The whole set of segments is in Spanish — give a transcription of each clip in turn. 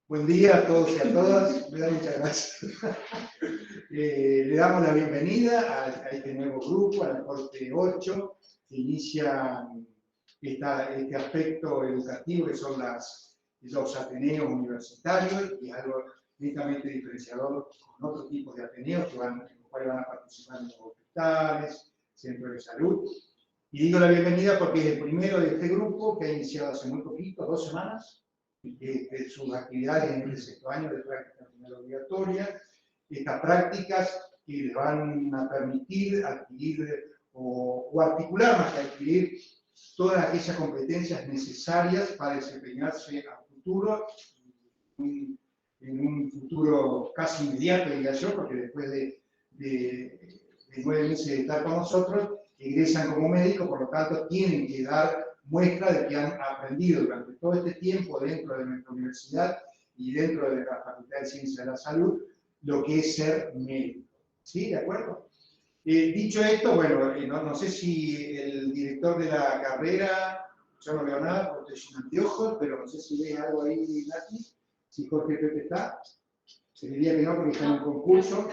Buen día a todos y a todas. Muchas gracias. Le damos la bienvenida a este nuevo grupo, a la Corte 8, que inicia este aspecto educativo que son los ateneos universitarios, y algo netamente diferenciador con otros tipos de ateneos en los cuales van a participar en los hospitales, centros de salud. Y digo la bienvenida porque es el primero de este grupo que ha iniciado hace muy poquito, 2 semanas, de sus actividades en el sexto año de práctica final obligatoria. Estas prácticas que les van a permitir adquirir o articular más que adquirir todas aquellas competencias necesarias para desempeñarse a futuro, en un futuro casi inmediato, diría yo, porque después de 9 meses de estar con nosotros, egresan como médicos, por lo tanto tienen que dar muestra de que han aprendido durante todo este tiempo dentro de nuestra universidad y dentro de la Facultad de Ciencias de la Salud, lo que es ser médico. ¿Sí? ¿De acuerdo? Dicho esto, bueno, no sé si el director de la carrera, yo no veo nada porque estoy sin anteojos, pero no sé si ves algo ahí, Nati, si Jorge Pepe está. Se diría que no, porque está en un concurso.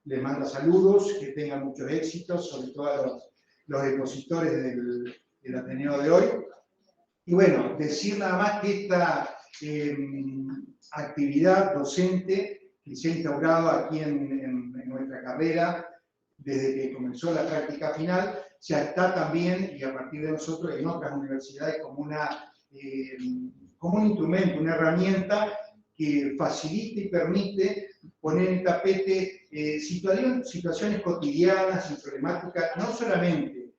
Les manda saludos, que tengan muchos éxitos, sobre todo a los expositores del Ateneo de hoy. Y bueno, decir nada más que esta actividad docente que se ha instaurado aquí en nuestra carrera desde que comenzó la práctica final, ya está también, y a partir de nosotros, en otras universidades como un instrumento, una herramienta que facilita y permite poner en tapete situaciones cotidianas y problemáticas, no solamente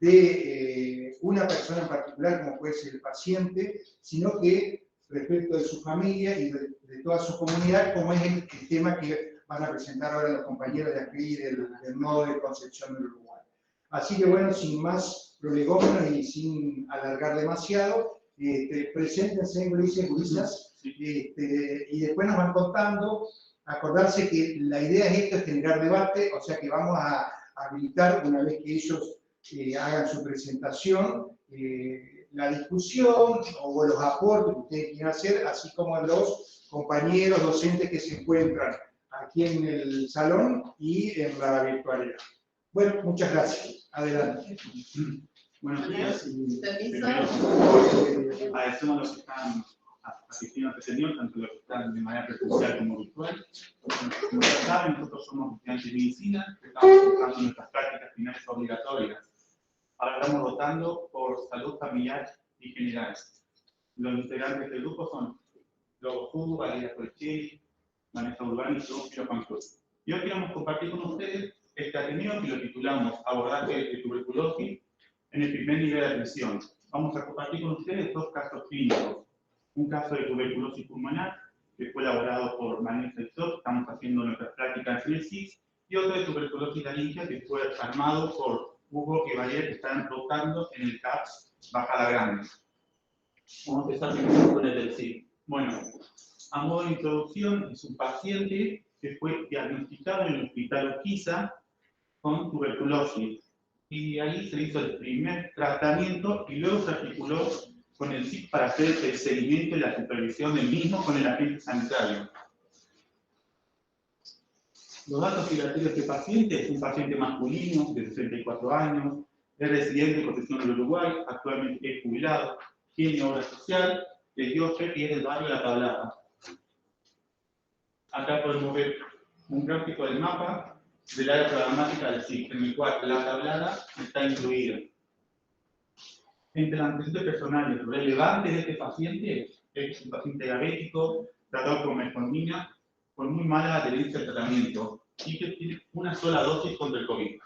de una persona en particular, como puede ser el paciente, sino que respecto de su familia y de toda su comunidad, como es el tema que van a presentar ahora los compañeros de aquí del nodo de Concepción del Uruguay. Así que bueno, sin más prolegómenos y sin alargar demasiado, preséntense, gurisas, y después nos van contando. Acordarse que la idea es esto, es generar debate, o sea que vamos a habilitar, una vez que ellos hagan su presentación, la discusión o los aportes que ustedes quieran hacer, así como los compañeros docentes que se encuentran aquí en el salón y en la virtualidad. Bueno, muchas gracias. Adelante. Buenos días. Agradecemos a los que están asistiendo a este señor, tanto los que están de manera presencial como virtual. Como ya saben, nosotros somos estudiantes de medicina, que estamos buscando nuestras prácticas finales obligatorias. Ahora estamos votando por salud familiar y general. Los integrantes del grupo son Lobo Hugo, Valeria Colcheli, Vanessa Urbano y Sergio Juan Cruz. Y hoy queremos compartir con ustedes este ateneo que lo titulamos Abordaje de tuberculosis en el primer nivel de atención. Vamos a compartir con ustedes 2 casos clínicos. Un caso de tuberculosis pulmonar, que fue elaborado por Vanessa y Sergio, estamos haciendo nuestras prácticas en el CIS, y otro de tuberculosis laringia, que fue armado por Hugo y Valeria, que están tocando en el CAPS Bajada Grande. Vamos a empezar con el del CIS. Bueno, a modo de introducción, es un paciente que fue diagnosticado en el hospital Urquiza con tuberculosis. Y ahí se hizo el primer tratamiento y luego se articuló con el CIC para hacer el seguimiento y la supervisión del mismo con el agente sanitario. Los datos filaterios de este paciente es un paciente masculino de 64 años, es residente de Concepción del Uruguay, actualmente es jubilado, tiene obra social, es dióster y es del barrio de La Tablada. Acá podemos ver un gráfico del mapa del área programática del CIC, en el cual La Tablada está incluida. Entre los antecedentes personales relevantes de este paciente es un paciente diabético, tratado con metformina, con muy mala adherencia al tratamiento y que tiene una sola dosis contra el COVID.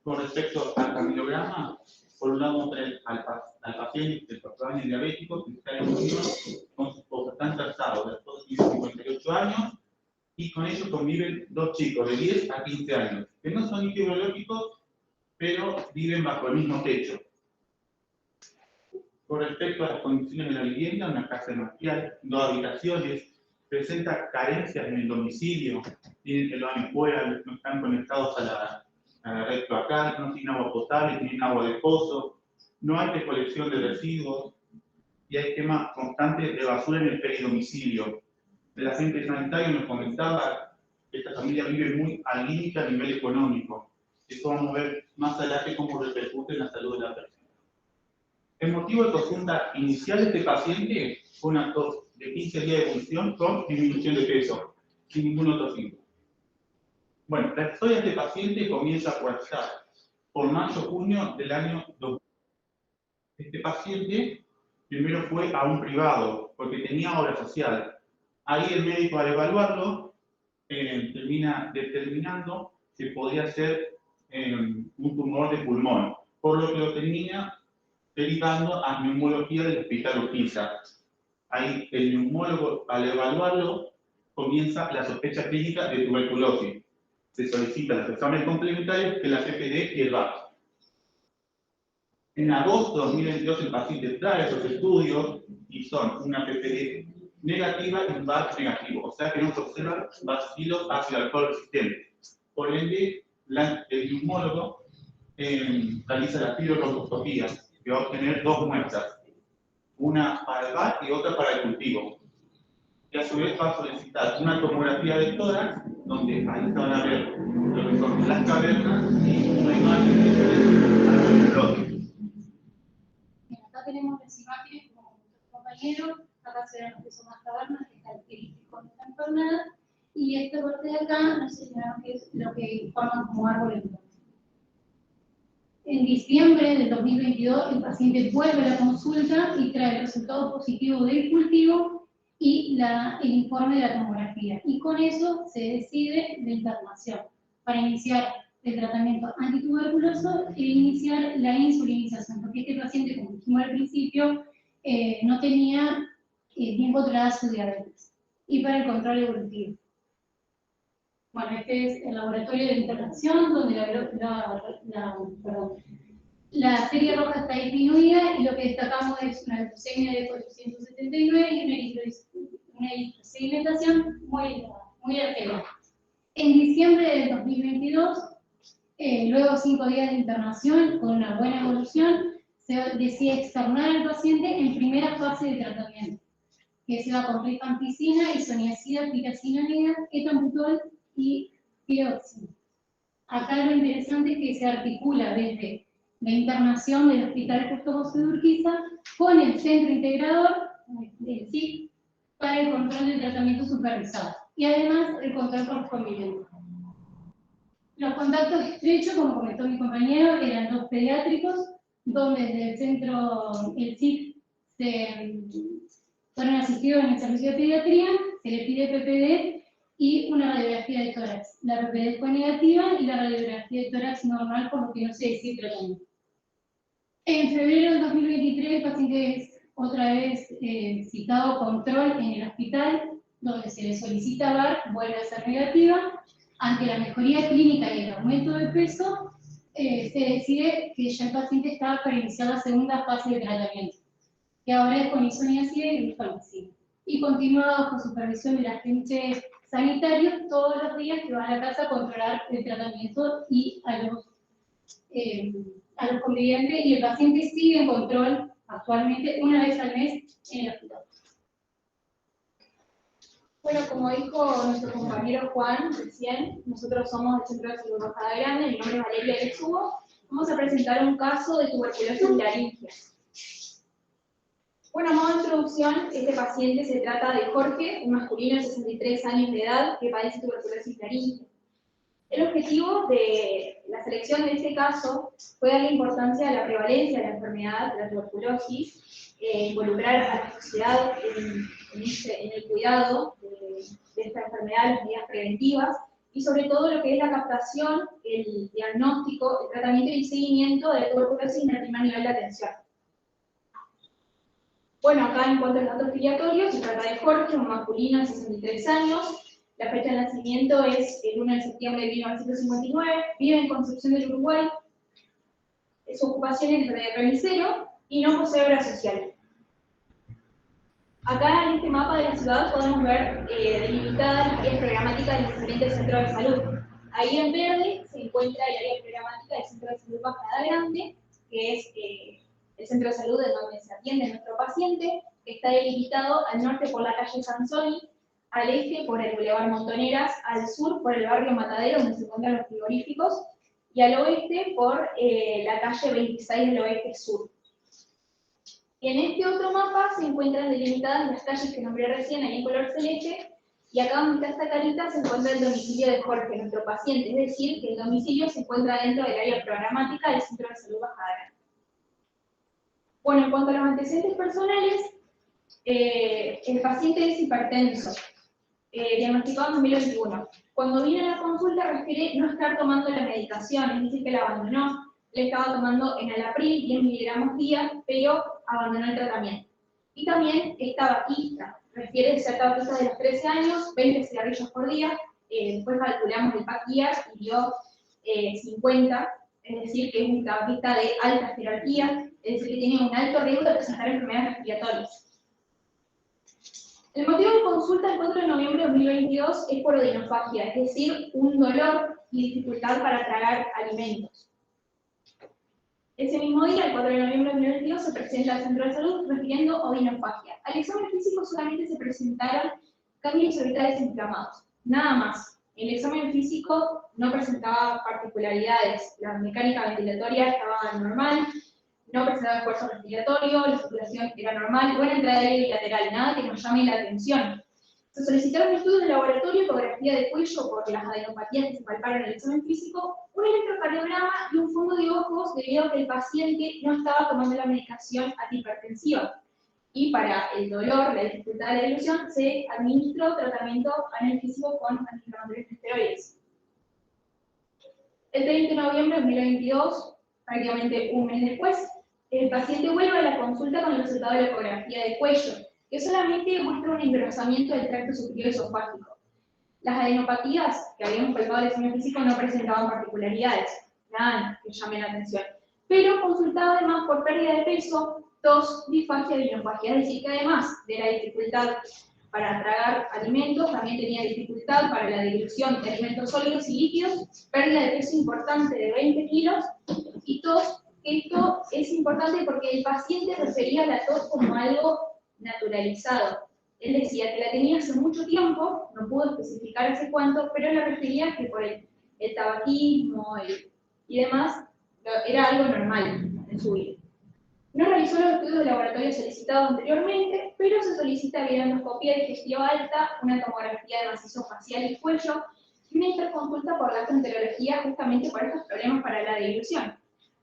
Con respecto al caminograma, por un lado al paciente de 4 años diabético que está en unión con su esposa, están casados, la esposa tiene 58 años y con ellos conviven 2 chicos de 10 a 15 años, que no son biológicos, pero viven bajo el mismo techo. Con respecto a las condiciones de la vivienda, una casa marcial, 2 habitaciones, presenta carencias en el domicilio, tienen el baño fuera, no están conectados a la red cloacal, no tienen agua potable, tienen agua de pozo, no hay recolección de residuos, y hay quema constante de basura en el peridomicilio. El agente sanitario nos comentaba que esta familia vive muy al límite a nivel económico. Esto vamos a ver más adelante cómo repercute en la salud de la persona. El motivo de consulta inicial de este paciente fue una tos de 15 días de evolución con disminución de peso, sin ningún otro síntoma. Bueno, la historia de este paciente comienza a cursar por mayo-junio del año 2000. Este paciente primero fue a un privado, porque tenía obra social. Ahí el médico, al evaluarlo, termina determinando que podría ser un tumor de pulmón, por lo que lo termina derivando a neumología del hospital Urquiza. Ahí el neumólogo, al evaluarlo, comienza la sospecha clínica de tuberculosis. Se solicitan los exámenes complementarios que la PPD y el VAC. En agosto de 2022 el paciente trae esos estudios y son una PPD negativa y un VAC negativo, o sea que no se observan bacilos ácido alcohol resistentes. Por ende, el neumólogo realiza la fibrobroncoscopía, que va a obtener dos muestras, una para el VAC y otra para el cultivo. Y a su vez va a solicitar una tomografía de tórax, donde ahí se van a ver lo que son las cavernas y una imagen que se ve al bloque. Acá tenemos las imágenes, como nuestro compañero, acá se ven lo que son las cavernas, que es característico de esta enfermedad, y esta parte de acá nos señalaron que es lo que forman como árbol entonces. En diciembre del 2022, el paciente vuelve a la consulta y trae el resultado positivo del cultivo y el informe de la tomografía. Y con eso se decide la internación para iniciar el tratamiento antituberculoso e iniciar la insulinización, porque este paciente, como dijimos al principio, no tenía bien controlada su diabetes, y para el control evolutivo. Bueno, este es el laboratorio de internación, donde la serie roja está disminuida y lo que destacamos es una glucemia de 479 y una eritrosedimentación muy elevada. En diciembre del 2022, luego de 5 días de internación con una buena evolución, se decide externar al paciente en primera fase de tratamiento, que se va con rifampicina, isoniazida, piracinamida, ethambutol y piroxina. Acá lo interesante es que se articula desde la internación del Hospital Justo José de Urquiza con el centro integrador del CIC para el control del tratamiento supervisado y además el control correspondiente. Los contactos estrechos, como comentó mi compañero, eran dos pediátricos, donde desde el centro, el CIC, fueron asistidos en el servicio de pediatría, se le pide PPD y una radiografía de tórax. La PPD fue negativa y la radiografía de tórax normal, por lo que no se decide tratamiento. En febrero del 2023, el paciente es otra vez citado a control en el hospital, donde se le solicita VAR, vuelve a ser negativa. Ante la mejoría clínica y el aumento de peso, se decide que ya el paciente está para iniciar la segunda fase de tratamiento, que ahora es con isoniazida y rifampicina. Y continúa bajo supervisión del agente sanitario todos los días, que va a la casa a controlar el tratamiento y a los convivientes, y el paciente sigue en control actualmente una vez al mes en el hospital. Bueno, como dijo nuestro compañero Juan recién, nosotros somos del Centro de Salud Bajada Grande, mi nombre es Valeria Lechugo. Vamos a presentar un caso de tuberculosis laringia. Bueno, a modo de introducción, este paciente se trata de Jorge, un masculino de 63 años de edad que padece tuberculosis laringia. El objetivo de la selección de este caso fue darle importancia a la prevalencia de la enfermedad de la tuberculosis, involucrar a la sociedad en el cuidado de esta enfermedad, las medidas preventivas, y sobre todo lo que es la captación, el diagnóstico, el tratamiento y el seguimiento de la tuberculosis en el primer nivel de atención. Bueno, acá en cuanto a los datos filiatorios, se trata de Jorge, un masculino de 63 años, la fecha de nacimiento es el 1 de septiembre de 1959, vive en Concepción del Uruguay, su ocupación es de remisero y no posee obra social. Acá en este mapa de la ciudad podemos ver delimitadas las áreas programáticas de los diferentes centros de salud. Ahí en verde se encuentra el área programática del Centro de Salud Bajada Grande, que es el centro de salud en donde se atiende nuestro paciente, que está delimitado al norte por la calle Sansoni, al este por el Boulevard Montoneras, al sur por el barrio Matadero, donde se encuentran los frigoríficos, y al oeste por la calle 26 del Oeste Sur. Y en este otro mapa se encuentran delimitadas las calles que nombré recién, ahí en color celeste, y acá donde está esta carita se encuentra el domicilio de Jorge, nuestro paciente, es decir, que el domicilio se encuentra dentro del área programática del Centro de Salud Bajadera. Bueno, en cuanto a los antecedentes personales, el paciente es hipertenso, diagnosticado en 2021. Cuando vino a la consulta refiere no estar tomando la medicación, es decir, que la abandonó. Le estaba tomando enalapril, 10 miligramos día, pero abandonó el tratamiento. Y también es tabaquista, refiere ser tabaquista de los 13 años, 20 cigarrillos por día, después calculamos el PAC-IAR y dio 50, es decir, que es un tabaquista de alta jerarquía, es decir, que tiene un alto riesgo de presentar enfermedades respiratorias. El motivo de consulta el 4 de noviembre de 2022 es por odinofagia, es decir, un dolor y dificultad para tragar alimentos. Ese mismo día, el 4 de noviembre de 2022, se presenta al centro de salud refiriendo odinofagia. Al examen físico solamente se presentaron cambios orbitales inflamados, nada más. El examen físico no presentaba particularidades, la mecánica ventilatoria estaba normal, no presentaba esfuerzo respiratorio, la saturación era normal, buena entrada de aire bilateral, nada que nos llame la atención. Se solicitaron estudios de laboratorio, ecografía de cuello por las adenopatías que se palparon en el examen físico, un electrocardiograma y un fondo de ojos debido a que el paciente no estaba tomando la medicación antihipertensiva. Y para el dolor, la dificultad de la dilución, se administró tratamiento analgésico con antiinflamatorios de esteroides. El 30 de noviembre de 2022, prácticamente un mes después, el paciente vuelve a la consulta con el resultado de la ecografía de cuello, que solamente muestra un engrosamiento del tracto superior esofágico. Las adenopatías que habíamos palpado en el examen físico no presentaban particularidades, nada que llame la atención, pero consultaba además por pérdida de peso, tos, disfagia y odinofagia, es decir, que además de la dificultad para tragar alimentos, también tenía dificultad para la dilución de alimentos sólidos y líquidos, pérdida de peso importante de 20 kilos y tos. Esto es importante porque el paciente refería a la tos como algo naturalizado. Él decía que la tenía hace mucho tiempo, no pudo especificar hace cuánto, pero la refería que por el tabaquismo y demás era algo normal en su vida. No realizó los estudios de laboratorio solicitados anteriormente, pero se solicita videoendoscopía digestivo alta, una tomografía de macizo facial y cuello y una interconsulta por gastroenterología justamente por estos problemas para la dilución.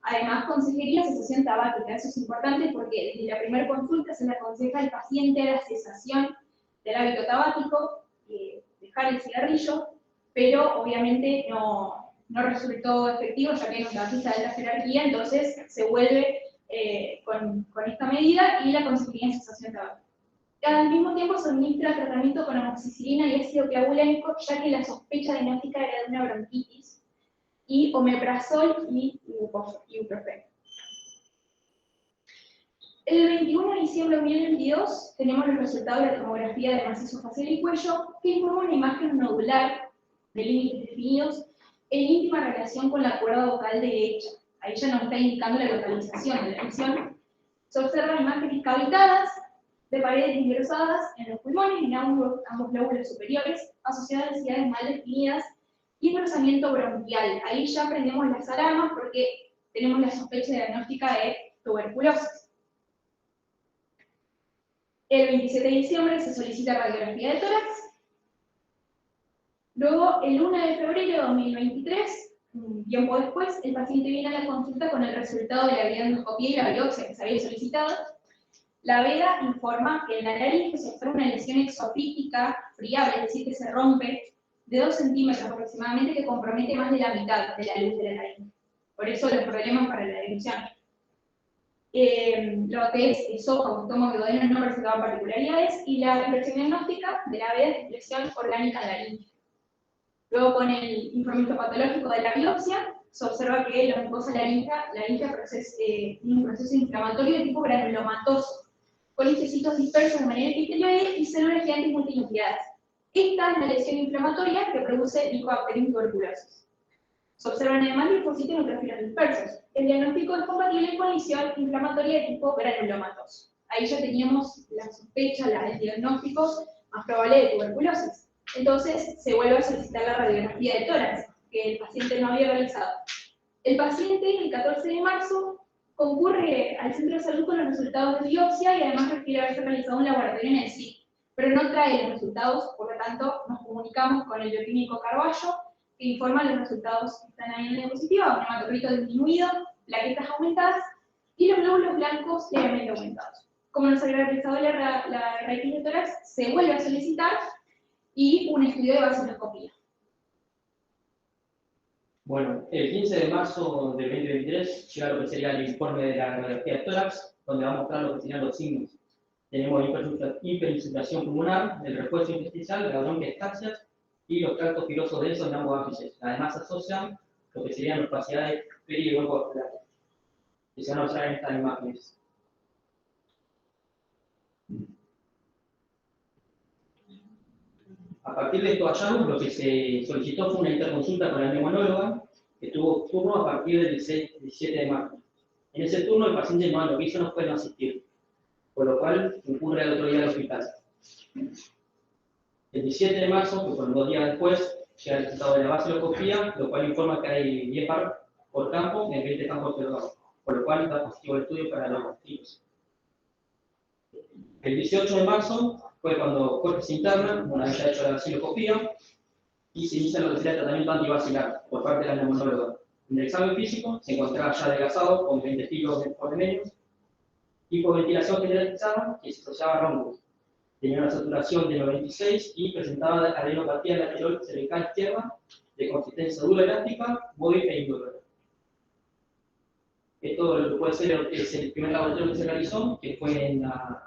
Además, consejería cesación tabáquica. Eso es importante porque desde la primera consulta se le aconseja al paciente la cesación del hábito tabáquico, dejar el cigarrillo, pero obviamente no resultó efectivo ya que era un tabaquista de alta jerarquía, entonces se vuelve con esta medida y la consejería en cesación tabáquica. Al mismo tiempo se administra tratamiento con amoxicilina y ácido clavulánico, ya que la sospecha diagnóstica era de una bronquitis, y omeprazol y ibuprofeno. El 21 de diciembre de 2022 tenemos los resultados de la tomografía de macizo facial y cuello, que informa una imagen nodular de límites definidos en íntima relación con la cuerda vocal derecha. Ahí ya nos está indicando la localización de la lesión. Se observan imágenes cavitadas de paredes engrosadas en los pulmones, en ambos lóbulos superiores, asociadas a densidades mal definidas y engrosamiento bronquial. Ahí ya aprendemos las alarmas porque tenemos la sospecha diagnóstica de tuberculosis. El 27 de diciembre se solicita radiografía de tórax. Luego, el 1 de febrero de 2023, un tiempo después, el paciente viene a la consulta con el resultado de la videoendoscopía y la biopsia que se había solicitado. La veda informa que en la nariz se observa una lesión exofítica friable, es decir, que se rompe de 2 centímetros aproximadamente, que compromete más de la mitad de la luz de la nariz. Por eso los problemas para la dilución. Lo que es esófago, estómago y duodeno no presentaban particularidades, y la inversión diagnóstica de la veda es lesión orgánica de la laringe. Luego, con el informe histopatológico de la biopsia, se observa que la mucosa laríngea tiene un proceso inflamatorio de tipo granulomatoso, con linfocitos dispersos de manera epitelioide y células gigantes multinucleadas. Esta es la lesión inflamatoria que produce Mycobacterium tuberculosis. Se observan además linfocitos y neutrofilos dispersos. El diagnóstico es compatible con lesión inflamatoria de tipo granulomatoso. Ahí ya teníamos la sospecha, el diagnóstico más probable de tuberculosis. Entonces se vuelve a solicitar la radiografía de tórax, que el paciente no había realizado. El paciente, el 14 de marzo, concurre al centro de salud con los resultados de biopsia y además requiere haberse realizado un laboratorio en el SIC, pero no trae los resultados, por lo tanto nos comunicamos con el bioquímico Carballo, que informa los resultados que están ahí en la diapositiva: un hematocrito disminuido, plaquetas aumentadas y los glóbulos blancos levemente aumentados. Como no se había realizado la raíz de tórax, se vuelve a solicitar y un estudio de vaciloscopía. Bueno, el 15 de marzo del 2023 llega lo que sería el informe de la radiografía de tórax, donde va a mostrar lo que serían los signos. Tenemos hiperinsuflación pulmonar, el refuerzo intersticial, la bronquiectasias y los tractos filosos densos en ambos ápices. Además se asocian lo que serían las opacidades peri- y huecovasculares, que se van a mostrar en estas imágenes. A partir de estos hallazgos, lo que se solicitó fue una interconsulta con la neumonóloga, que tuvo turno a partir del 17 de marzo. En ese turno, el paciente no lo que hizo no fue no asistir, por lo cual concurre al otro día al hospital. El 17 de marzo, que fueron 2 días después, llega el resultado de la vaciloscopía, lo cual informa que hay 10 par por campo en 20 campos observados, por lo cual está positivo el estudio para los activos. El 18 de marzo fue cuando Jorge se interna, una vez ya hecho la vaciloscopía, y se inicia lo que sería el tratamiento antivacilar por parte de la neumonóloga. En el examen físico se encontraba ya adelgazado con 20 kilos por menos, hipoventilación generalizada que se asociaba a rombos. Tenía una saturación de 96 y presentaba adenopatía lateral cervical izquierda de consistencia dura elástica, móvil e indolora. Esto puede ser el primer laboratorio que se realizó, que fue en la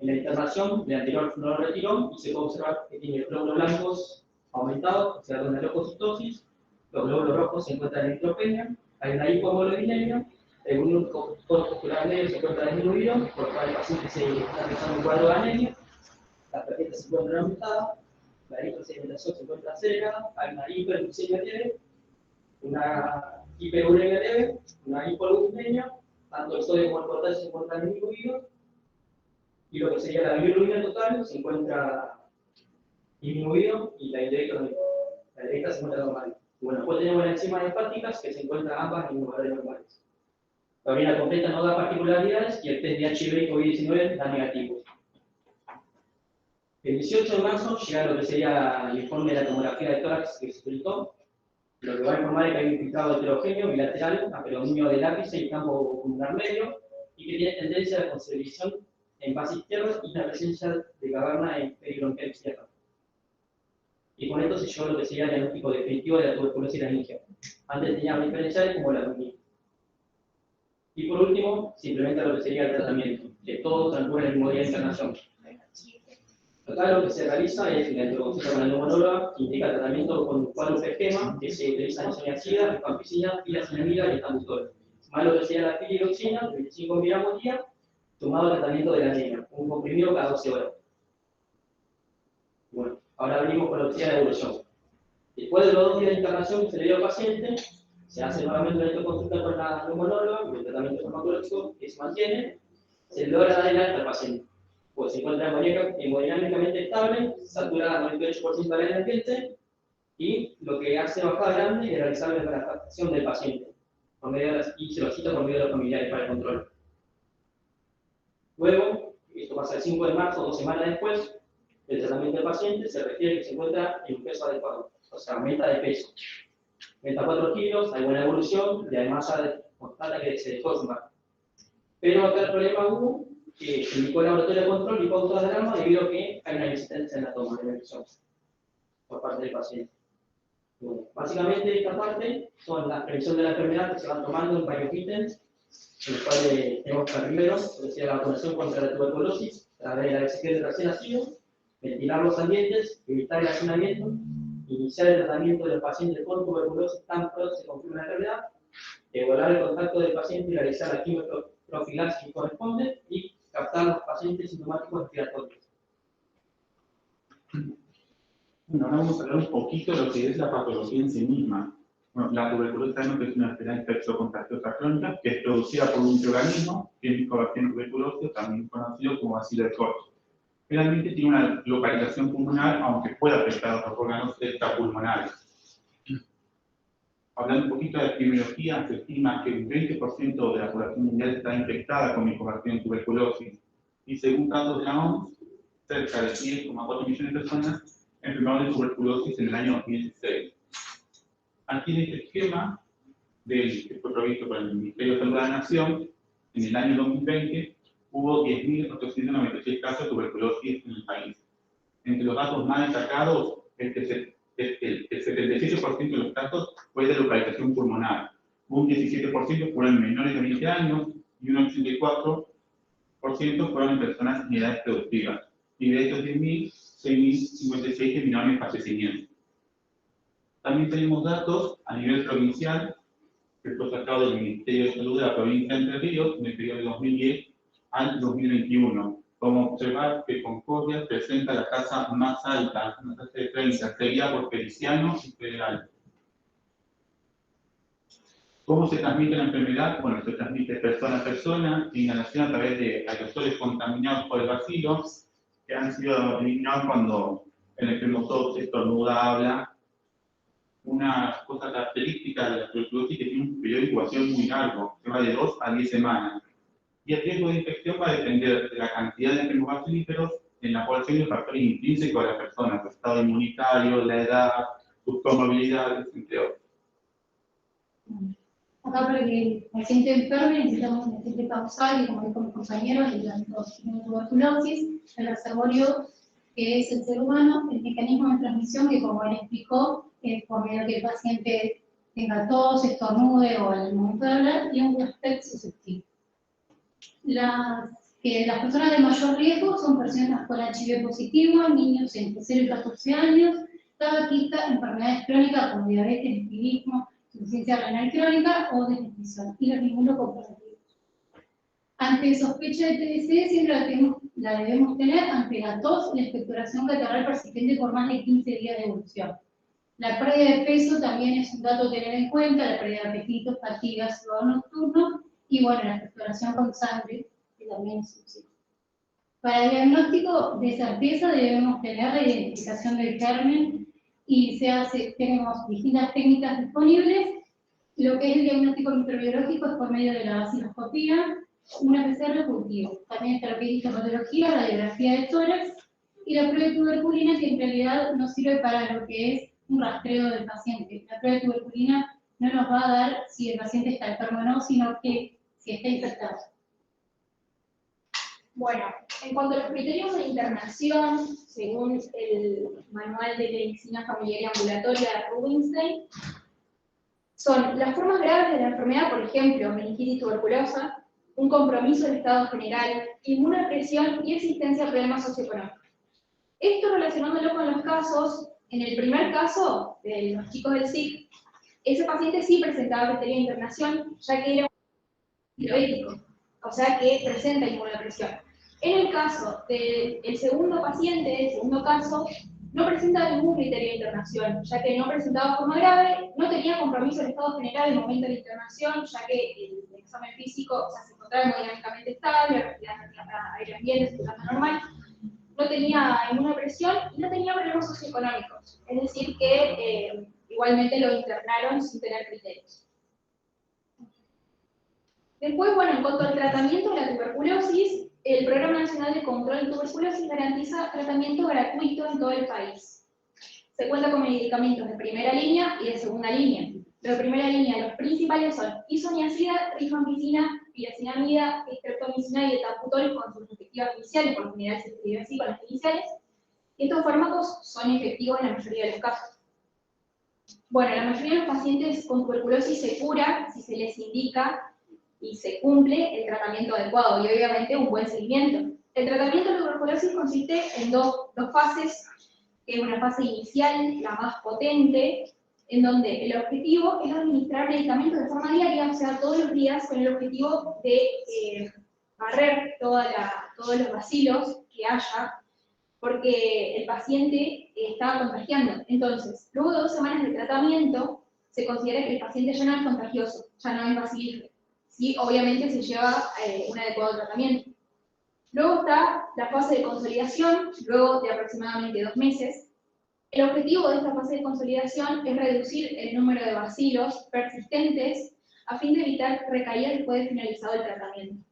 internación del anterior no lo retiró, y se puede observar que tiene glóbulos blancos aumentados, o sea, una leucocitosis, los glóbulos rojos se encuentran en neutropenia, hay una hipoglobinemia, el volumen corpuscular medio se encuentra disminuido, por lo cual el paciente se está realizando un cuadro de anemia, las plaquetas se encuentran aumentadas, la eritrosedimentación se encuentra acelerada, hay una hiperglucemia leve, una hiperuremia leve, una hipoglucemia, tanto el sodio como el potasio se encuentran disminuidos, y lo que sería la bilirrubina total se encuentra disminuido y la indirecta se encuentra normal. Bueno, después tenemos las enzimas hepáticas que se encuentran ambas en lugares normales. La orina completa no da particularidades y el test de HIV y COVID-19 da negativos. El 18 de marzo llega lo que sería el informe de la tomografía de tórax que se solicitó. Lo que va a informar es que hay un infiltrado heterogéneo bilateral a predominio del ápice y campo pulmonar medio y que tiene tendencia a la conservación en base izquierda y la presencia de caverna en peribronquial izquierda. Y con esto se llegó a lo que sería el diagnóstico definitivo de la tuberculosis laringia. Antes teníamos diferenciales como la neumonía. Y por último, se implementa lo que sería el tratamiento, que todo transcurre en el mismo día de internación. Acá lo que se realiza es la interconsulta con la neumonóloga, que indica el tratamiento con un cuadro esquema que se utiliza en isoniazida, rifampicina, filacinamida y etambutol. Más lo que sería la piridoxina, 25 miligramos día, sumado al tratamiento de la anemia, un comprimido cada 12 horas. Bueno, ahora venimos con lo que sería la evolución. Después de los 2 días de internación que se le dio al paciente, se hace nuevamente una interconsulta con la neumonóloga, el tratamiento farmacológico que se mantiene, se logra dar el alta al paciente. Pues se encuentra hemodinámicamente estable, saturada al 98% del aire ambiente, y lo que hace bajar grande es realizar la captación del paciente, por medio de las, y se lo cita por medio de los familiares para el control. Luego, esto pasa el 5 de marzo, 2 semanas después, del tratamiento del paciente, se refiere que se encuentra en un peso adecuado, o sea, aumenta de peso. Aumenta 4 kilos, hay buena evolución, y además ya constata que se dejó de fumar. Pero acá el problema hubo que se indicó el laboratorio de control y pautas de alarma debido a que hay una insistencia en la toma de medicación por parte del paciente. Bueno, básicamente esta parte son la prevención de la enfermedad que se van tomando en varios ítems, en los cuales tenemos que primero, que sea la vacunación contra la tuberculosis, a través de la excepción de recién nacidos, ventilar los ambientes, evitar el hacinamiento, iniciar el tratamiento de los pacientes con tuberculosis tan pronto se confirma la enfermedad, evaluar el contacto del paciente y realizar la quimioprofilaxis que corresponde y captar los pacientes sintomáticos respiratorios. Bueno, ahora vamos a hablar un poquito de lo que es la patología en sí misma. Bueno, la tuberculosis sabemos que es una enfermedad infeccio-contagiosa crónica que es producida por un microorganismo que es Mycobacterium tuberculosis, también conocido como bacilo de Koch. Realmente tiene una localización pulmonar, aunque pueda afectar a otros órganos extrapulmonares. Hablando un poquito de epidemiología, se estima que un 20% de la población mundial está infectada con Mycobacterium tuberculosis. Y según datos de la OMS, cerca de 10,4 millones de personas enfermaron de tuberculosis en el año 2016. Aquí en este esquema, que fue provisto por el Ministerio de Salud de la Nación, en el año 2020 hubo 10.896 casos de tuberculosis en el país. Entre los datos más destacados, el 77% de los casos fue de localización pulmonar, un 17% fueron menores de 20 años y un 84% fueron en personas en edades productivas. Y de estos 10.000, 6.056 terminaron en fallecimiento. También tenemos datos a nivel provincial, que fue sacado del Ministerio de Salud de la provincia de Entre Ríos en el periodo de 2010 al 2021. Podemos observar que Concordia presenta la tasa más alta, una tasa de 30, seguida por Feliciano y Federal. ¿Cómo se transmite la enfermedad? Bueno, se transmite persona a persona, inhalación a través de aerosoles contaminados por el bacilo, que han sido eliminados cuando el enfermo tose, estornuda, habla. Una cosa característica de la tuberculosis que tiene un periodo de incubación muy largo, que va de 2 a 10 semanas. Y el riesgo de infección va a depender de la cantidad de enfermos bacilíferos en la población y los factores intrínsecos de la persona, su estado inmunitario, la edad, sus comorbilidades, entre otros. Acá para que el paciente enferme necesitamos un agente causal, y como dijo mi compañero, el de tuberculosis, el reservorio que es el ser humano, el mecanismo de transmisión que, como él explicó, es por medio que el paciente tenga tos, estornude o al momento de hablar, y un huésped susceptible. Las personas de mayor riesgo son personas con HIV positivo, niños entre 0 y 14 años, tabaquistas, enfermedades crónicas como diabetes, estilismo, insuficiencia renal crónica o desnutrición, y los inmunocompetitivos. Ante sospecha de TBC, siempre la debemos tener ante la tos y la expectoración catarral persistente por más de 15 días de evolución. La pérdida de peso también es un dato a tener en cuenta, la pérdida de apetito, fatiga, sudor nocturno, y bueno, la expectoración con sangre, que también es un signo. Para el diagnóstico de certeza debemos tener la identificación del germen, y tenemos distintas técnicas disponibles. Lo que es el diagnóstico microbiológico es por medio de la vaciloscopía, una PCR cultivo. También está lo que es histopatología, radiografía de tórax, y la prueba de tuberculina, que en realidad no sirve para lo que es un rastreo del paciente. La prueba de tuberculina no nos va a dar si el paciente está enfermo o no, sino que si está infectado. Bueno, en cuanto a los criterios de internación, según el Manual de Medicina Familiar y Ambulatoria de Rubinstein, son las formas graves de la enfermedad, por ejemplo, meningitis tuberculosa, un compromiso del estado general, inmunodepresión y existencia de problemas socioeconómicos. Esto relacionándolo con los casos, en el primer caso de los chicos del SIC, ese paciente sí presentaba criterio de internación, ya que era un diabético, o sea que presenta inmunodepresión. En el caso del segundo paciente, el segundo caso, no presenta ningún criterio de internación, ya que no presentaba forma grave, no tenía compromiso del estado general en el momento de la internación, ya que el examen físico se encontraba hemodinámicamente estable, respiraba aire ambiente, circulando normal, no tenía ninguna presión y no tenía problemas socioeconómicos. Es decir, que igualmente lo internaron sin tener criterios. Después, bueno, en cuanto al tratamiento de la tuberculosis, el Programa Nacional de Control de Tuberculosis garantiza tratamiento gratuito en todo el país. Se cuenta con medicamentos de primera línea y de segunda línea. De primera línea, los principales son isoniazida, rifampicina, piracinamida, streptomicina y etaputor con sus respectivas iniciales, por lo general se escribe así con las iniciales. Y estos fármacos son efectivos en la mayoría de los casos. Bueno, la mayoría de los pacientes con tuberculosis se cura si se les indica y se cumple el tratamiento adecuado y obviamente un buen seguimiento. El tratamiento de tuberculosis consiste en dos fases, que es una fase inicial, la más potente, en donde el objetivo es administrar medicamentos de forma diaria, o sea, todos los días, con el objetivo de barrer todos los bacilos que haya, porque el paciente estaba contagiando. Entonces, luego de 2 semanas de tratamiento, se considera que el paciente ya no es contagioso, ya no es bacilífero. Sí, obviamente se lleva un adecuado tratamiento. Luego está la fase de consolidación, luego de aproximadamente 2 meses. El objetivo de esta fase de consolidación es reducir el número de bacilos persistentes a fin de evitar recaídas después de finalizado el tratamiento.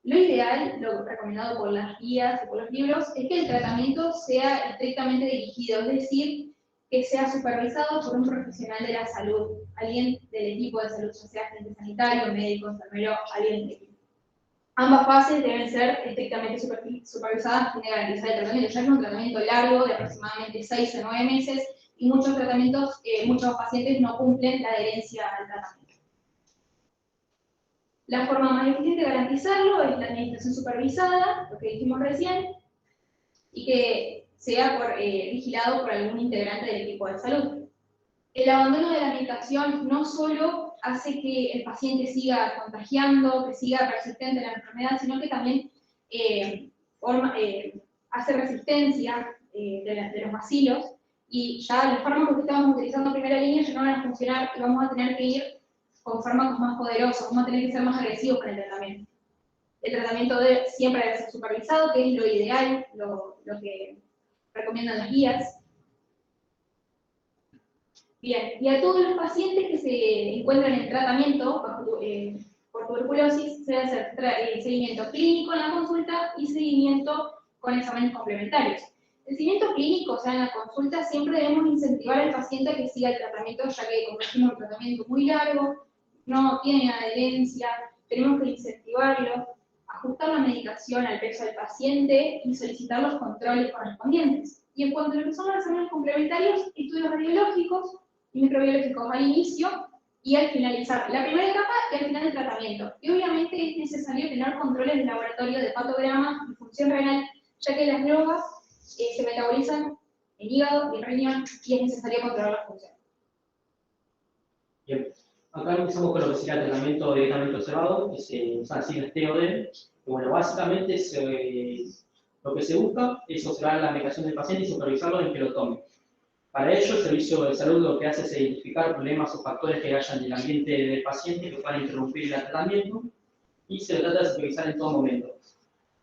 Lo ideal, lo recomendado por las guías y por los libros, es que el tratamiento sea estrictamente dirigido, es decir, que sea supervisado por un profesional de la salud, alguien del equipo de salud, ya sea agente sanitario, médico, enfermero, alguien del equipo. Ambas fases deben ser estrictamente supervisadas a fin de garantizar el tratamiento, ya que es un tratamiento largo de aproximadamente 6 a 9 meses y muchos pacientes no cumplen la adherencia al tratamiento. La forma más eficiente de garantizarlo es la administración supervisada, lo que dijimos recién, y que sea vigilado por algún integrante del equipo de salud. El abandono de la medicación no solo hace que el paciente siga contagiando, que siga persistente la enfermedad, sino que también hace resistencia de los bacilos, y ya los fármacos que estábamos utilizando en primera línea ya no van a funcionar y vamos a tener que ir con fármacos más poderosos, vamos a tener que ser más agresivos con el tratamiento. El tratamiento siempre debe ser supervisado, que es lo ideal, lo que recomiendan las guías. Bien, y a todos los pacientes que se encuentran en tratamiento por tuberculosis se debe hacer seguimiento clínico en la consulta y seguimiento con exámenes complementarios. El seguimiento clínico, o sea, en la consulta, siempre debemos incentivar al paciente a que siga el tratamiento, ya que como decimos, un tratamiento muy largo, no tiene adherencia, tenemos que incentivarlo, ajustar la medicación al peso del paciente y solicitar los controles correspondientes. Y en cuanto a lo que son los exámenes complementarios, estudios radiológicos y microbiológicos al inicio y al finalizar la primera etapa y al final del tratamiento. Y obviamente es necesario tener controles de laboratorio de hepatograma y función renal, ya que las drogas se metabolizan en hígado y en riñón y es necesario controlar la función. Bien. Acá empezamos con lo que sería el tratamiento directamente observado, que se usa así el TOD. Y bueno, básicamente lo que se busca es observar la medicación del paciente y supervisarlo en que lo tome. Para ello, el servicio de salud lo que hace es identificar problemas o factores que hayan en el ambiente del paciente que puedan interrumpir el tratamiento y se trata de supervisar en todo momento.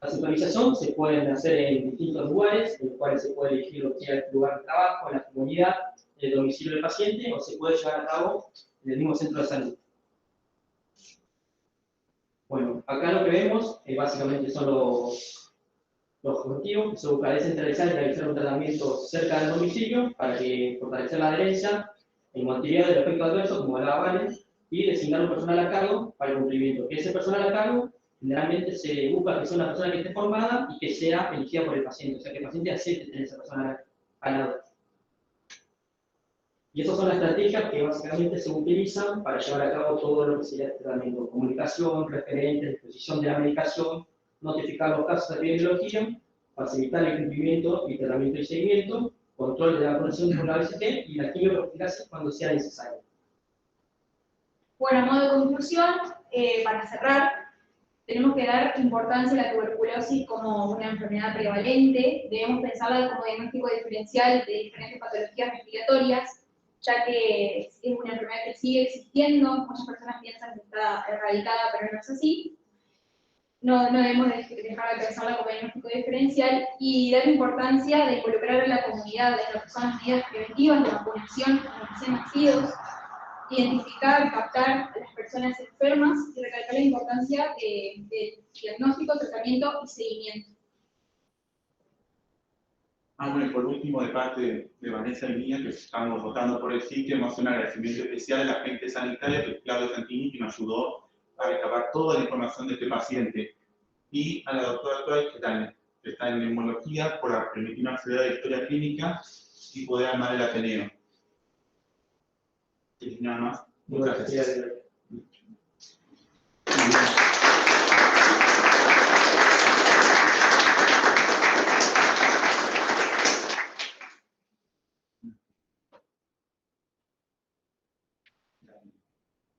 La supervisación se puede hacer en distintos lugares, en los cuales se puede elegir lo que sea el lugar de trabajo, la comunidad, el domicilio del paciente, o se puede llevar a cabo en el mismo centro de salud. Bueno, acá lo que vemos básicamente son los objetivos que se busca descentralizar y realizar un tratamiento cerca del domicilio para que fortalecer la adherencia, el motividad del efecto adverso, como hablaba Vale, y designar un personal a cargo para el cumplimiento. Que ese personal a cargo generalmente se busca que sea una persona que esté formada y que sea elegida por el paciente, o sea que el paciente acepte tener esa persona al lado. Y esas son las estrategias que básicamente se utilizan para llevar a cabo todo lo que sería el tratamiento: comunicación, referentes, disposición de la medicación, notificar los casos de epidemiología, facilitar el cumplimiento y tratamiento y seguimiento, control de la vacunación con la BCG y la quimioprofilaxis cuando sea necesario. Bueno, a modo de conclusión, para cerrar, tenemos que dar importancia a la tuberculosis como una enfermedad prevalente. Debemos pensarla como diagnóstico diferencial de diferentes patologías respiratorias, ya que es una enfermedad que sigue existiendo. Muchas personas piensan que está erradicada, pero no es así. No debemos dejar de pensarla como diagnóstico diferencial y dar importancia de involucrar a la comunidad en lo que son las medidas preventivas de vacunación a los recién nacidos, identificar, captar a las personas enfermas y recalcar la importancia de diagnóstico, tratamiento y seguimiento. Bueno, y por último, de parte de Vanessa y mía, que estamos votando por el sí, queremos un agradecimiento especial a la gente sanitaria, que Claudio Santini, que nos ayudó a recabar toda la información de este paciente, y a la doctora Toy, que está en neumología, por permitirnos acceder a la historia clínica y poder armar el Ateneo. Y nada más. Muchas gracias.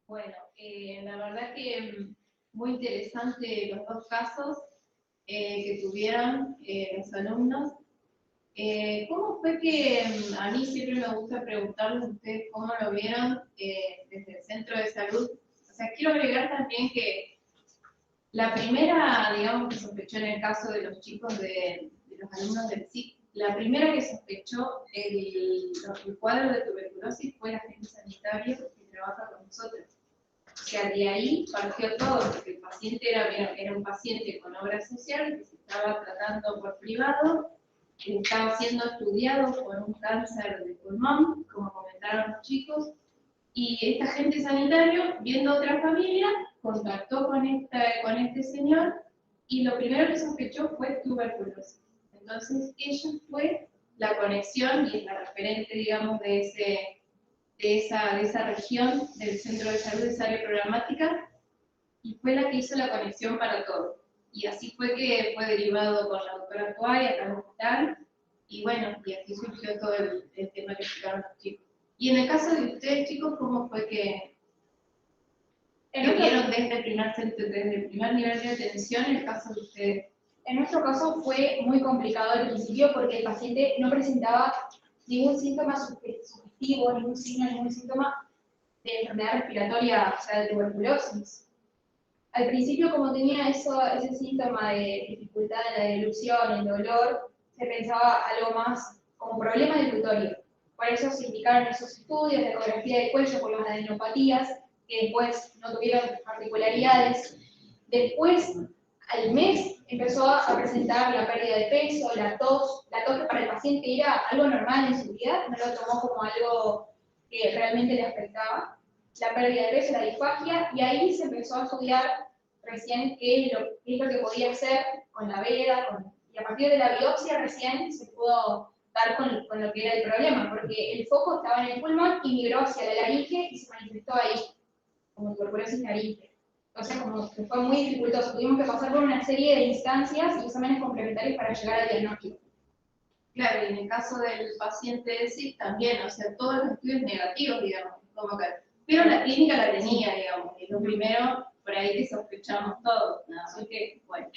Bueno, la verdad que muy interesante los dos casos que tuvieron los alumnos. ¿Cómo fue que a mí siempre me gusta preguntarles a ustedes cómo lo vieron desde el centro de salud? O sea, quiero agregar también que la primera, digamos, que sospechó en el caso de los chicos de los alumnos del SIC, la primera que sospechó el cuadro de tuberculosis fue el agente sanitario que trabaja con nosotros. O sea, de ahí partió todo, porque el paciente era un paciente con obra social que se estaba tratando por privado, que estaba siendo estudiado por un cáncer de pulmón, como comentaron los chicos, y este agente sanitario, viendo otra familia, contactó con este señor y lo primero que sospechó fue tuberculosis. Entonces, ella fue la conexión y la referente, digamos, de esa región del centro de salud, de esa área programática, y fue la que hizo la conexión para todo. Y así fue que fue derivado con la doctora Tuay acá en el hospital, y bueno, y así surgió todo el tema que explicaron los chicos. Y en el caso de ustedes, chicos, ¿cómo fue que vieron desde el primer nivel de atención el caso de ustedes? En nuestro caso fue muy complicado al principio porque el paciente no presentaba ningún síntoma sugestivo, ningún signo, ningún síntoma de enfermedad respiratoria, o sea, de tuberculosis. Al principio, como tenía ese síntoma de dificultad en la dilución, el dolor, se pensaba algo más como problema del urotorio. Por eso se indicaron esos estudios de ecografía de cuello por las adenopatías, que después no tuvieron particularidades. Después, al mes, empezó a presentar la pérdida de peso, la tos que para el paciente era algo normal en su vida, no lo tomó como algo que realmente le afectaba. La pérdida de peso, la disfagia, y ahí se empezó a estudiar recién qué es lo que podía hacer con la veda, y a partir de la biopsia recién se pudo dar con lo que era el problema, porque el foco estaba en el pulmón y migró hacia la laringe y se manifestó ahí, como tuberculosis laringe. Entonces, como que fue muy dificultoso, tuvimos que pasar por una serie de instancias y exámenes complementarios para llegar al diagnóstico. Claro, y en el caso del paciente de SIC también, o sea, todos los estudios negativos, digamos, como que, pero la clínica la tenía, digamos, y es lo primero por ahí que sospechamos todos, ¿no? Así que, bueno,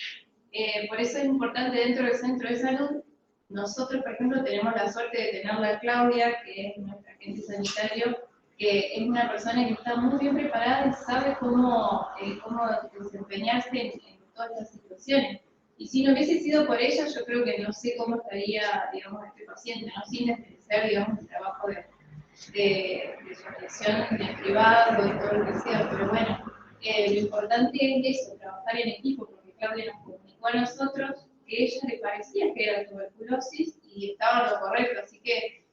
por eso es importante dentro del centro de salud. Nosotros, por ejemplo, tenemos la suerte de tenerla a Claudia, que es nuestra agente sanitario, que es una persona que está muy bien preparada y sabe cómo desempeñarse en todas las situaciones. Y si no hubiese sido por ella, yo creo que no sé cómo estaría, digamos, este paciente, ¿no? Sin despreciar, digamos, el trabajo de su atención en el privado y todo lo que sea, pero bueno, lo importante es eso, trabajar en equipo, porque Claudia nos comunicó a nosotros que a ella le parecía que era tuberculosis y estaba en lo correcto, así que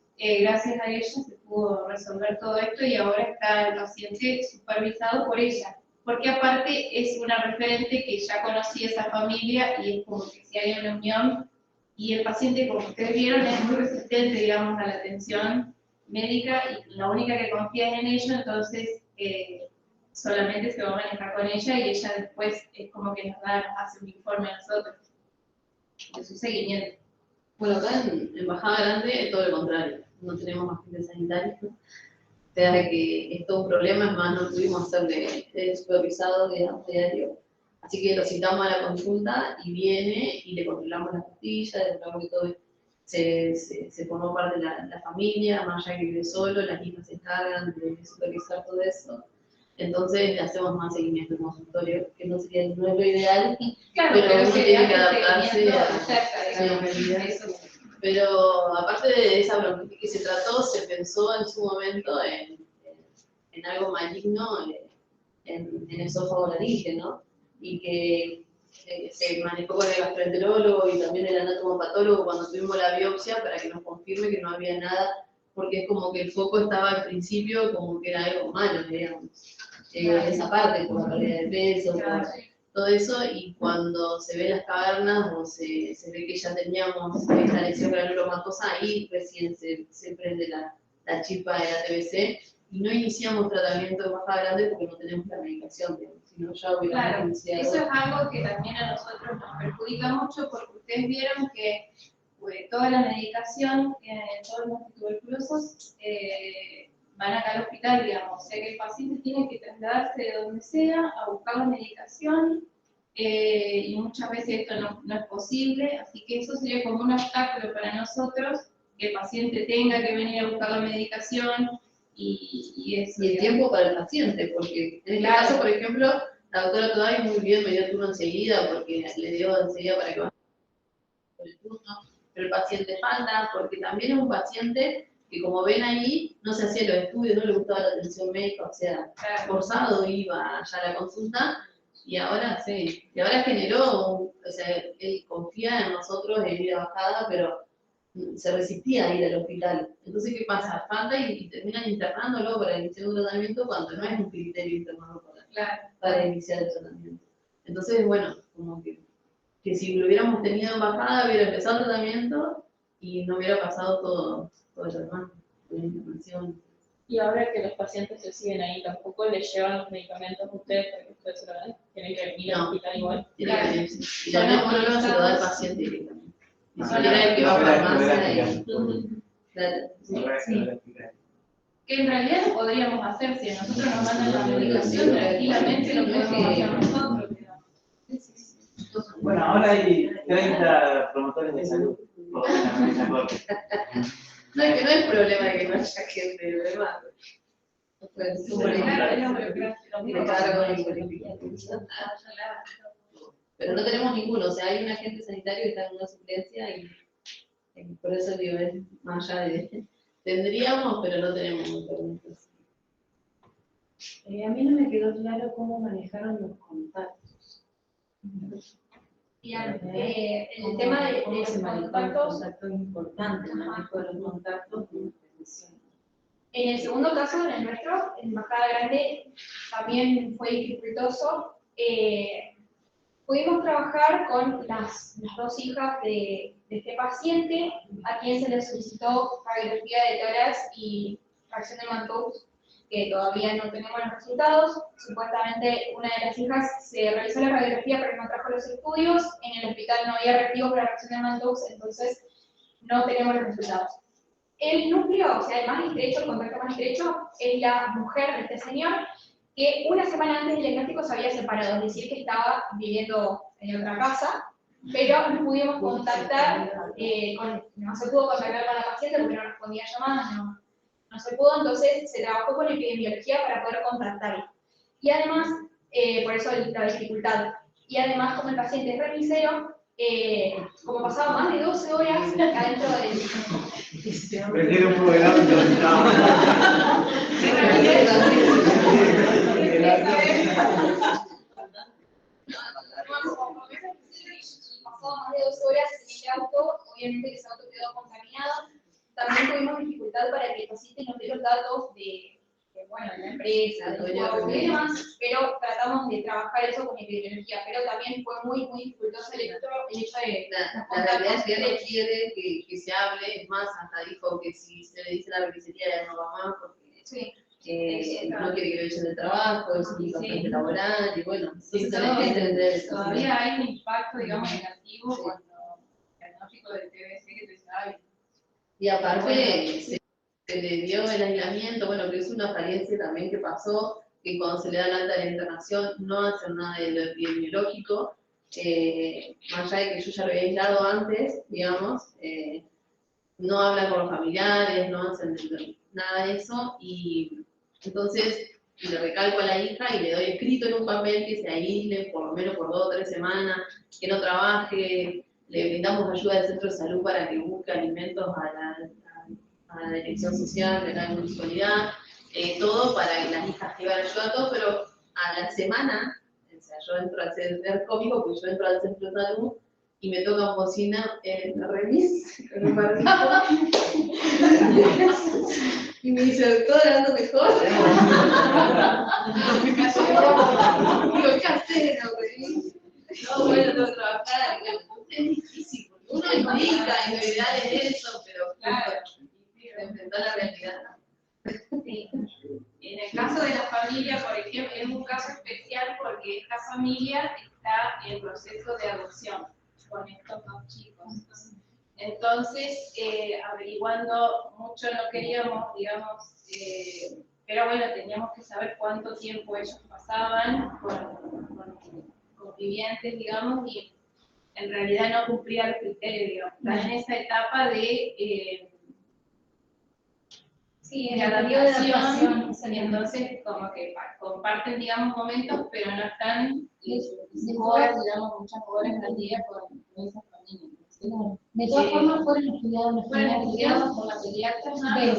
gracias a ella se pudo resolver todo esto y ahora está el paciente supervisado por ella, porque aparte es una referente que ya conocía esa familia y es como que si hay una unión y el paciente, como ustedes vieron, es muy resistente, digamos, a la atención médica y la única que confía es en ella, entonces solamente se va a manejar con ella y ella después es como que nos hace un informe a nosotros de su seguimiento. Bueno, acá en Bajada Grande todo lo contrario, no tenemos agentes sanitarios, ¿no? O sea que es todo un problema, es más, no pudimos hacerle supervisado diario, así que lo citamos a la consulta y viene y le controlamos la pastilla, le controlamos que todo se formó parte de la familia, más allá que vive solo, las hijas se encargan de supervisar todo eso. Entonces le hacemos más seguimiento en consultorio, que no es lo ideal, Claro, pero uno se tiene hace que adaptarse seguimiento a cerca, digamos, las medidas. eso. Pero aparte de esa bronquitis que se trató, se pensó en su momento en algo maligno en esófago laringe, ¿no? Y que se manejó con el gastroenterólogo y también el anatomopatólogo cuando tuvimos la biopsia para que nos confirme que no había nada, porque es como que el foco estaba al principio como que era algo malo, digamos. Esa parte, por la pérdida de peso, por todo eso, y cuando se ve las cavernas o se ve que ya teníamos esta lesión granulomatosa, ahí recién se prende la chispa de la TBC, y no iniciamos tratamiento de Bajada Grande porque no tenemos la medicación, sino ya hubiéramos iniciado. Eso es algo que también a nosotros nos perjudica mucho porque ustedes vieron que toda la medicación, todos los tuberculosos van acá al hospital, digamos, o sea que el paciente tiene que trasladarse de donde sea a buscar la medicación, y muchas veces esto no es posible, así que eso sería como un obstáculo para nosotros, que el paciente tenga que venir a buscar la medicación y eso. Y el tiempo para el paciente, porque en este caso, por ejemplo, la doctora Today muy bien me dio turno enseguida, porque le dio enseguida para que vaya por el turno, pero el paciente falta, porque también es un paciente que, como ven ahí, no se hacía los estudios, no le gustaba la atención médica, o sea, forzado iba ya a la consulta, y ahora sí, y ahora generó, o sea, él confía en nosotros en ir a bajada, pero se resistía a ir al hospital. Entonces, ¿qué pasa? Falta y terminan internándolo para iniciar un tratamiento cuando no es un criterio internado para iniciar el tratamiento. Entonces, bueno, como que si lo hubiéramos tenido en bajada, hubiera empezado el tratamiento y no hubiera pasado todo lo demás, la información. Y ahora que los pacientes se siguen ahí, ¿tampoco les llevan los medicamentos a ustedes porque ustedes se lo dan? ¿Tienen que venir al hospital igual? Y la neumóloga se lo da al paciente directamente. Ni siquiera el que va a farmacia y... Claro. Que en realidad lo podríamos hacer, si a nosotros nos mandan la medicación, tranquilamente lo podemos hacer nosotros. Bueno, ahora hay 30 promotores de salud. No es problema de que no haya gente, de verdad. Pero no tenemos ninguno, o sea, hay un agente sanitario que está en una suplencia y por eso digo, es más allá de... Tendríamos, pero no tenemos muchos. A mí no me quedó claro cómo manejaron los contactos. Bien, el tema de los contactos, Es importante, el manejo de los contactos con la prevención. en el segundo caso, en el nuestro, en Embajada Grande, también fue dificultoso. Pudimos trabajar con las dos hijas de este paciente, a quien se le solicitó radiografía de tórax y fracción de Mantoux, que todavía no tenemos los resultados. Supuestamente una de las hijas se realizó la radiografía pero no trajo los estudios. En el hospital no había reactivo para la fracción de Mantoux, entonces no tenemos los resultados. El núcleo, o sea, el más estrecho, el contacto más estrecho, es la mujer de este señor, que una semana antes del diagnóstico se había separado, es decir, que estaba viviendo en otra casa, pero no pudimos contactar, no se pudo contactar con la paciente porque no respondía llamadas, no se pudo, entonces se trabajó con epidemiología para poder contactarla. Y además, por eso la dificultad, y además como el paciente es remisero, como pasaba más de 12 horas adentro del... Prefiero un programa y lo pasaba más de 12 horas en el auto, obviamente que ese auto quedó contaminado. También tuvimos dificultad para que el paciente nos dé los datos de la empresa, de su y demás, pero tratamos de trabajar eso con epidemiología, pero también fue muy dificultoso el hecho de... La realidad es que ella no quiere que se hable, es más, hasta dijo que si se le dice la revisería ya no va más, porque no quiere que lo echen del trabajo, es un bastante laboral, y bueno, entonces tenés que entender eso. Todavía hay un impacto, digamos, negativo cuando el diagnóstico del TBC que te sabe. Y aparte, se le dio el aislamiento, bueno, que es una falencia también que pasó, que cuando se le da el alta de la internación no hacen nada de lo epidemiológico, más allá de que yo ya lo había aislado antes, digamos, no hablan con los familiares, no hacen nada de eso, y entonces le recalco a la hija y le doy escrito en un papel que se aísle por lo menos por 2 o 3 semanas, que no trabaje, le brindamos ayuda del centro de salud para que busque alimentos a la dirección social, de la municipalidad, todo para que las hijas lleven ayuda a todo, pero a la semana, o sea, yo entro al centro cómico, porque yo entro al centro de salud y me toca bocina en la remis, con un barbijo, y me dice, doctora, ando mejor. Digo, ¿qué haces? No, bueno, tengo que trabajar, es difícil, porque uno indica en realidad es eso, pero claro, enfrentar la realidad. Sí. En el caso de la familia, por ejemplo, es un caso especial porque esta familia está en proceso de adopción con estos 2 chicos. Entonces, averiguando mucho no queríamos, digamos, pero bueno, teníamos que saber cuánto tiempo ellos pasaban con convivientes, digamos, y en realidad no cumplía el criterio, digamos. Está en esa etapa de Sí, en el periodo de adaptación. y entonces como que comparten, digamos, momentos, pero no están Horas, digamos, muchas horas al día con esas familias. ¿Sí? De todas formas, fueron estudiados los Fueron primeros estudiados por la pediatra del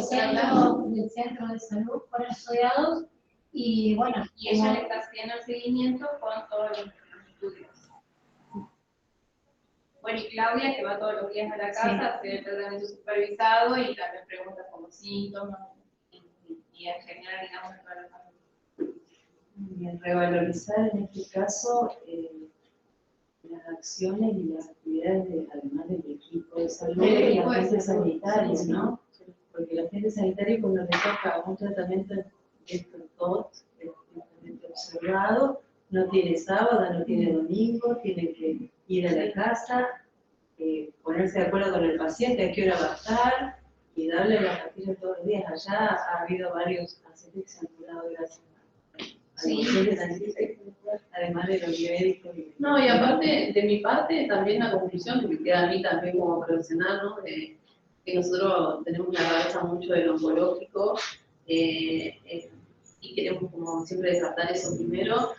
centro de salud, fueron estudiados y bueno, y ella le está haciendo el seguimiento con todos los estudios. Bueno, y Claudia, que va todos los días a la casa, hace el tratamiento supervisado y también pregunta como síntomas y en general, digamos, en toda la familia. Bien, revalorizar en este caso las acciones y las actividades, además del equipo de salud y la gente sanitaria, ¿no? Porque la gente sanitaria, cuando le toca un tratamiento de estos dos, tratamiento observado, no tiene sábado, no tiene domingo, tiene que ir a la casa, ponerse de acuerdo con el paciente a qué hora va a estar y darle las pastillas todos los días. Allá ha habido varios pacientes que se han curado gracias a los pacientes sanitarios, además de los médicos. No, y aparte, de mi parte, también la conclusión que me queda a mí también como profesional, ¿no? Que nosotros tenemos la cabeza mucho de lo oncológico y queremos como siempre descartar eso primero.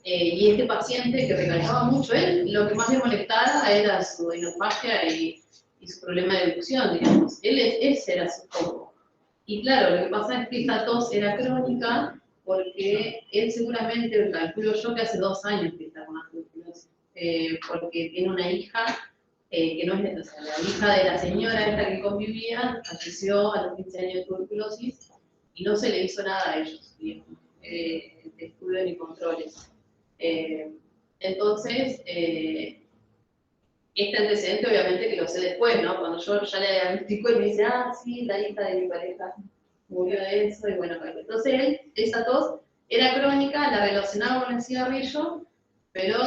Y este paciente que recalcaba mucho, él lo que más le molestaba era su enofagia y su problema de erucción, digamos. Ese era su foco. Y claro, lo que pasa es que esta tos era crónica porque él seguramente, calculo yo, que hace 2 años que está con la tuberculosis, porque tiene una hija que no es, o sea, la hija de la señora esta que convivía, falleció a los 15 años de tuberculosis y no se le hizo nada a ellos, digamos, de estudio ni controles. Entonces, este antecedente obviamente que lo sé después, ¿no? Cuando yo ya le diagnostico y me dice, ah, sí, la hija de mi pareja murió de eso, y bueno, entonces él, esa tos era crónica, la relacionaba con el cigarrillo, pero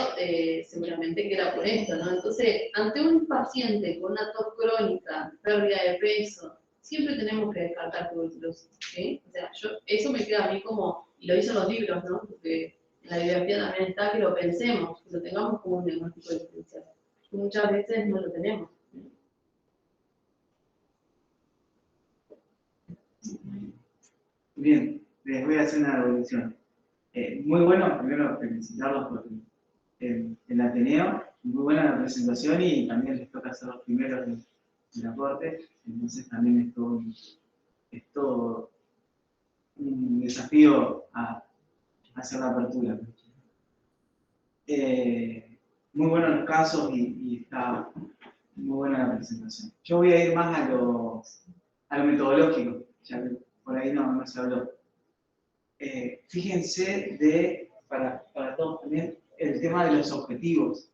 seguramente que era por esto, ¿no? Entonces, ante un paciente con una tos crónica, pérdida de peso, siempre tenemos que descartar tuberculosis, ¿sí? O sea, eso me queda a mí como, y lo dicen los libros, ¿no? Porque en la bibliografía también está que lo pensemos, que lo tengamos como un diagnóstico diferencial. Muchas veces no lo tenemos. Bien, les voy a hacer una devolución. Muy bueno, primero felicitarlos por el Ateneo, muy buena la presentación y también les toca ser los primeros del aporte, entonces también es todo un desafío a hacer la apertura. Muy buenos los casos y está muy buena la presentación. Yo voy a ir más a lo metodológico, ya que por ahí no se habló. Fíjense para todos también el tema de los objetivos.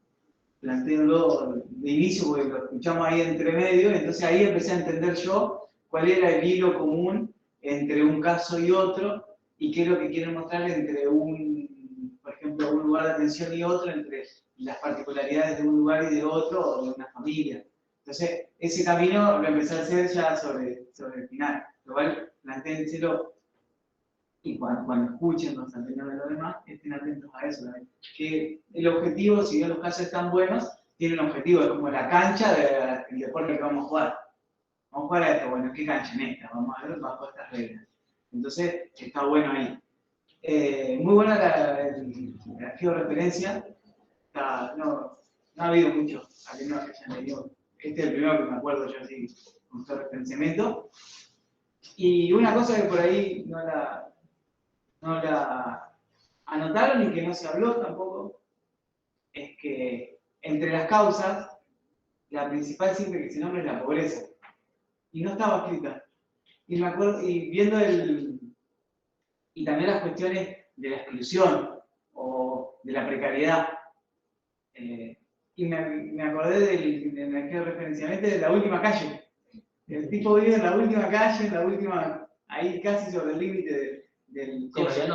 Planteenlo de inicio porque lo escuchamos ahí entre medio, entonces ahí empecé a entender yo cuál era el hilo común entre un caso y otro y qué es lo que quieren mostrar entre por ejemplo, un lugar de atención y otro, entre las particularidades de un lugar y de otro o de una familia. Entonces, ese camino lo empecé a hacer ya sobre el final, lo cual plantéenselo y cuando escuchen los anteriores de lo demás, estén atentos a eso también. Que el objetivo, si bien los casos están buenos, tiene un objetivo, es como la cancha del deporte que vamos a jugar. Vamos a jugar a esto, bueno, ¿qué cancha? En esta, vamos a ver bajo estas reglas. Entonces, está bueno ahí. Muy buena la georreferencia. No ha habido mucho, al menos que hayan leído. Este es el primero que me acuerdo yo así, con georreferenciamiento. Y una cosa que por ahí no la anotaron y que no se habló tampoco, es que entre las causas, la principal siempre que se nombra es la pobreza. Y no estaba escrita. Y me acuerdo, y viendo y también las cuestiones de la exclusión o de la precariedad. Y me acordé del georreferenciamiento de la última calle. El tipo vive en la última calle, ahí casi sobre el límite del coche.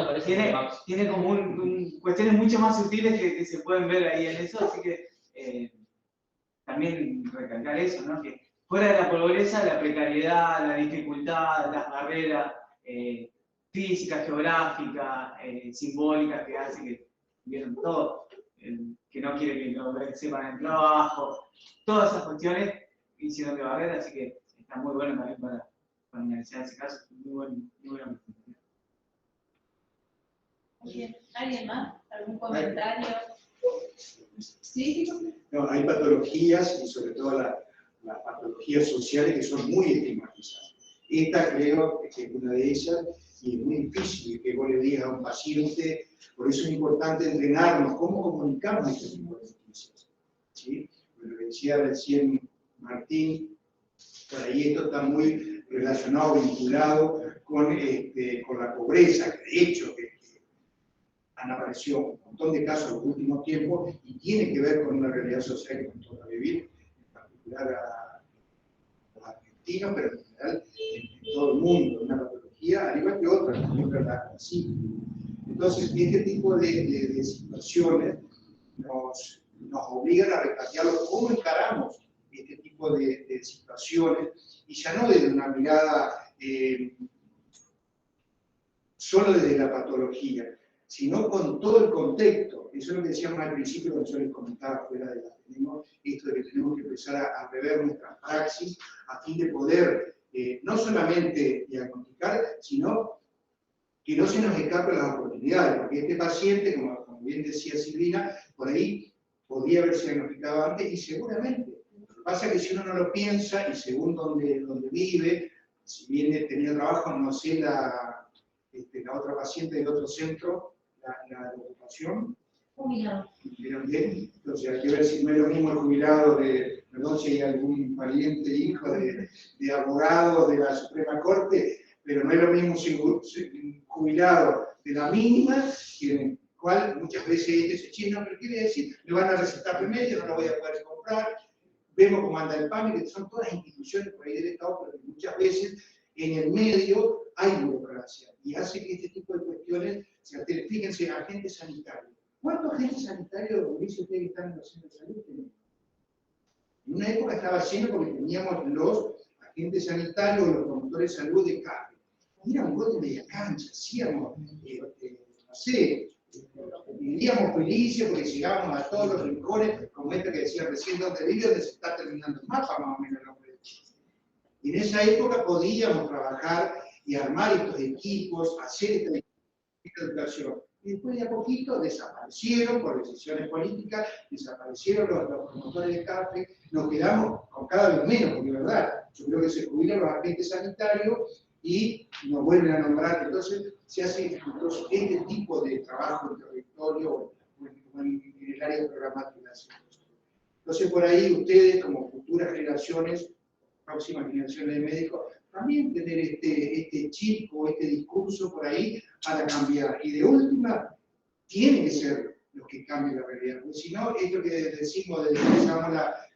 Tiene como cuestiones mucho más sutiles que se pueden ver ahí en eso, así que también recalcar eso, ¿no? Que fuera de la pobreza, la precariedad, la dificultad, las barreras físicas, geográficas, simbólicas que hace que vieron todo. que no quiere que lo sepan el trabajo, todas esas cuestiones hicieron de barrera, así que está muy bueno también para analizar ese caso, muy buena presentación. Muy bien. ¿Alguien más? ¿Algún comentario? ¿Sí? No, hay patologías y sobre todo las patologías sociales que son muy estigmatizadas. Esta creo que es una de ellas y es muy difícil que vos le digas a un paciente, por eso es importante entrenarnos, cómo comunicamos este tipo de noticias. ¿Sí? Lo que decía recién Martín, por ahí esto está muy relacionado, vinculado con la pobreza, que de hecho han aparecido un montón de casos en los últimos tiempos y tiene que ver con una realidad social que nos toca vivir, en particular a los argentinos, pero en general en todo el mundo, una patología, al igual que otras, también verdad, así. Entonces, este tipo de situaciones nos obligan a replantearlo cómo encaramos este tipo de situaciones, y ya no desde una mirada solo desde la patología, sino con todo el contexto. Eso es lo que decíamos al principio, cuando yo les comentaba fuera de la tenemos, esto de que tenemos que empezar a rever nuestras praxis a fin de poder no solamente diagnosticar, sino que no se nos escapen las oportunidades, porque este paciente, como bien decía Silvina, por ahí podría haberse diagnosticado antes y seguramente. Lo que pasa es que si uno no lo piensa y según donde vive, si bien tenía trabajo, no sé la otra paciente del otro centro, la ocupación. Jubilado. Bien, entonces hay que ver si no es lo mismo el jubilado perdón si hay algún pariente, hijo de abogado de la Suprema Corte, pero no es lo mismo si un jubilado de la mínima, que en el cual muchas veces dice, che, no, pero quiere decir, le van a recetar remedio, no lo voy a poder comprar. Vemos cómo anda el PAMI, que son todas instituciones por ahí del Estado, pero que muchas veces en el medio hay burocracia y hace que este tipo de cuestiones se alteren. Fíjense, agentes sanitarios. ¿Cuántos agentes sanitarios, dice usted, que están en los centros de salud? En una época estaba lleno porque teníamos los agentes sanitarios, los promotores de salud de CAPE. Era un gol de media cancha, hacíamos, no sé, vivíamos felices porque llegábamos a todos los rincones, como este que decía recién, donde vive, donde se está terminando el mapa, más o menos. Y en esa época podíamos trabajar y armar estos equipos, hacer esta educación. Y después de a poquito desaparecieron por decisiones políticas, desaparecieron los promotores de CAPE, nos quedamos con cada vez menos, porque verdad, yo creo que se jubilan los agentes sanitarios y nos vuelven a nombrar. Entonces se hace este tipo de trabajo en territorio o en el área programática. Entonces por ahí ustedes, como futuras generaciones, próximas generaciones de médicos, también tener este chip o este discurso por ahí para cambiar. Y de última, tienen que ser los que cambien la realidad. Porque si no, esto que decimos desde que empezamos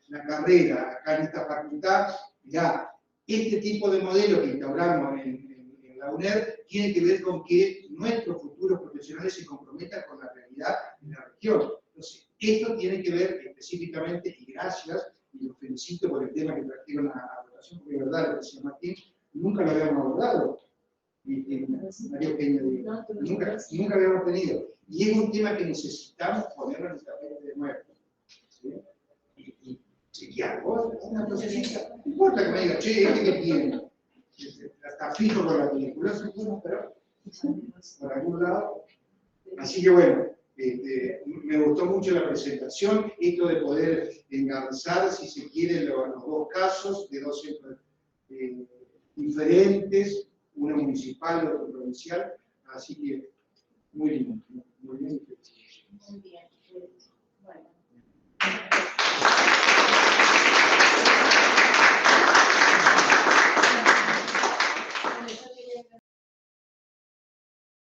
la carrera acá en esta facultad, ya, este tipo de modelo que instauramos en la UNER tiene que ver con que nuestros futuros profesionales se comprometan con la realidad de la región. Entonces, esto tiene que ver específicamente, y gracias, y los felicito por el tema que trajeron a votación, porque es verdad lo que decía Martín, nunca lo habíamos abordado. María Eugenia, nunca habíamos tenido. Y es un tema que necesitamos ponerlo en el tapete de nuevo. ¿Sí? Y chequearlo, una prosecita. No importa que me diga, che, ¿este qué tiene? Está fijo con la película, bueno, pero por algún lado. Así que bueno. Me gustó mucho la presentación, esto de poder engarzar, si se quiere, los dos casos de dos centros diferentes, uno municipal y otro provincial, así que muy lindo, muy bien. Muy bien.